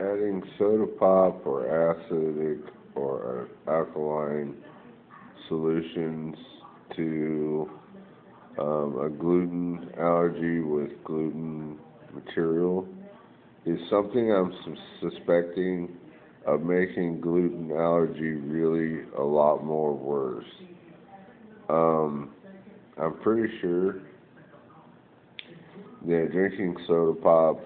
adding soda pop or acidic or alkaline solutions to a gluten allergy with gluten material is something I'm suspecting of making gluten allergy really a lot more worse. Um, I'm pretty sure that drinking soda pop,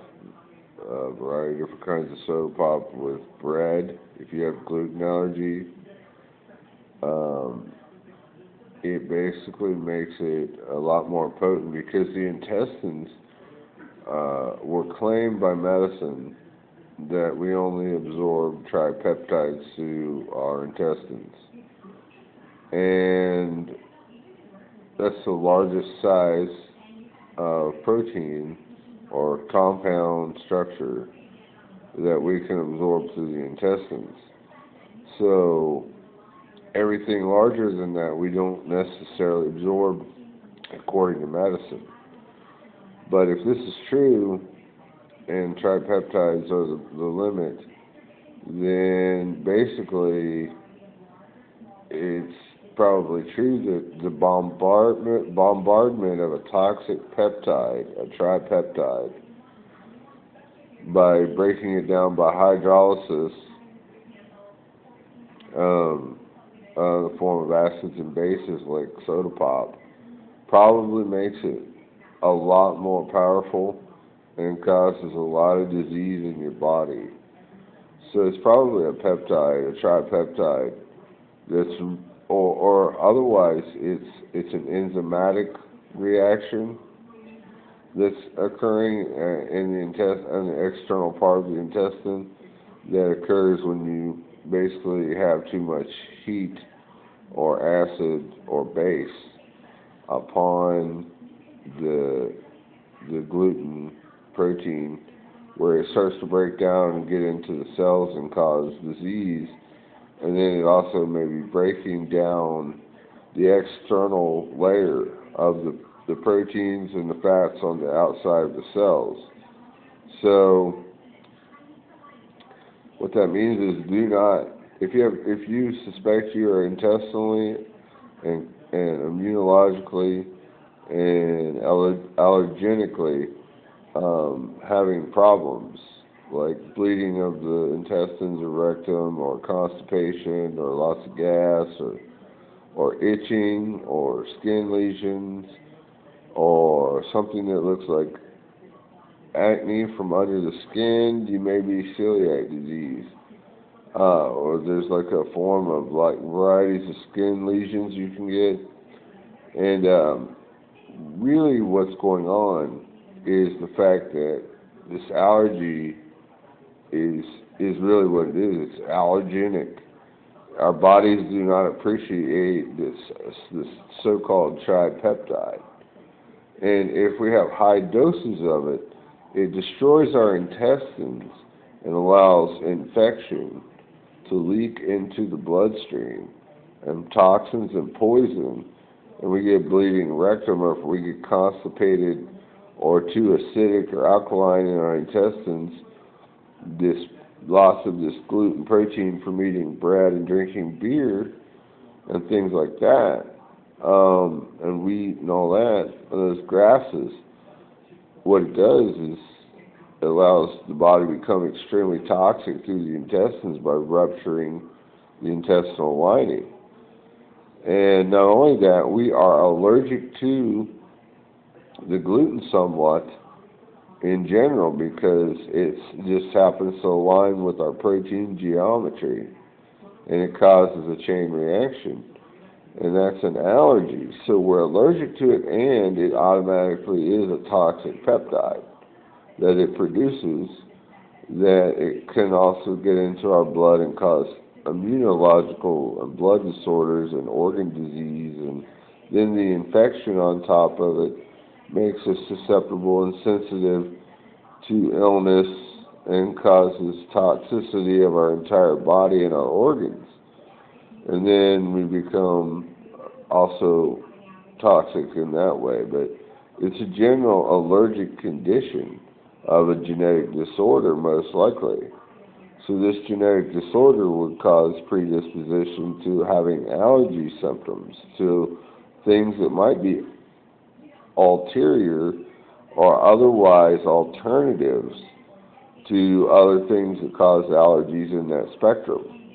a variety of different kinds of soda pop with bread, if you have gluten allergy, um, it basically makes it a lot more potent because the intestines were claimed by medicine that we only absorb tripeptides through our intestines. And that's the largest size of protein or compound structure that we can absorb through the intestines. So everything larger than that we don't necessarily absorb according to medicine. But if this is true and tripeptides are the limit, then basically it's probably true that the bombardment of a toxic peptide, a tripeptide, by breaking it down by hydrolysis, the form of acids and bases like soda pop, probably makes it a lot more powerful and causes a lot of disease in your body. So it's probably a peptide, a tripeptide, that's or otherwise it's an enzymatic reaction that's occurring in the external part of the intestine that occurs when you basically have too much heat or acid or base upon the gluten protein, where it starts to break down and get into the cells and cause disease. And then it also may be breaking down the external layer of the proteins and the fats on the outside of the cells. So what that means is, do not, if you suspect you are intestinally and immunologically and allergenically having problems like bleeding of the intestines or rectum or constipation or lots of gas or itching or skin lesions or something that looks like acne from under the skin, you may be celiac disease. Or there's like a form of like varieties of skin lesions you can get. And really what's going on is the fact that this allergy is really what it is. It's allergenic. Our bodies do not appreciate this so-called tripeptide. And if we have high doses of it, it destroys our intestines and allows infection to leak into the bloodstream and toxins and poison, and we get bleeding rectum, or if we get constipated or too acidic or alkaline in our intestines, this loss of this gluten protein from eating bread and drinking beer and things like that, and wheat and all that, those grasses, what it does is it allows the body to become extremely toxic through the intestines by rupturing the intestinal lining. And not only that, we are allergic to the gluten somewhat in general because it just happens to align with our protein geometry, and it causes a chain reaction, and that's an allergy. So we're allergic to it, and it automatically is a toxic peptide that it produces, that it can also get into our blood and cause immunological and blood disorders and organ disease, and then the infection on top of it makes us susceptible and sensitive to illness and causes toxicity of our entire body and our organs. And then we become also toxic in that way. But it's a general allergic condition of a genetic disorder, most likely. So this genetic disorder would cause predisposition to having allergy symptoms, to things that might be ulterior or otherwise alternatives to other things that cause allergies in that spectrum.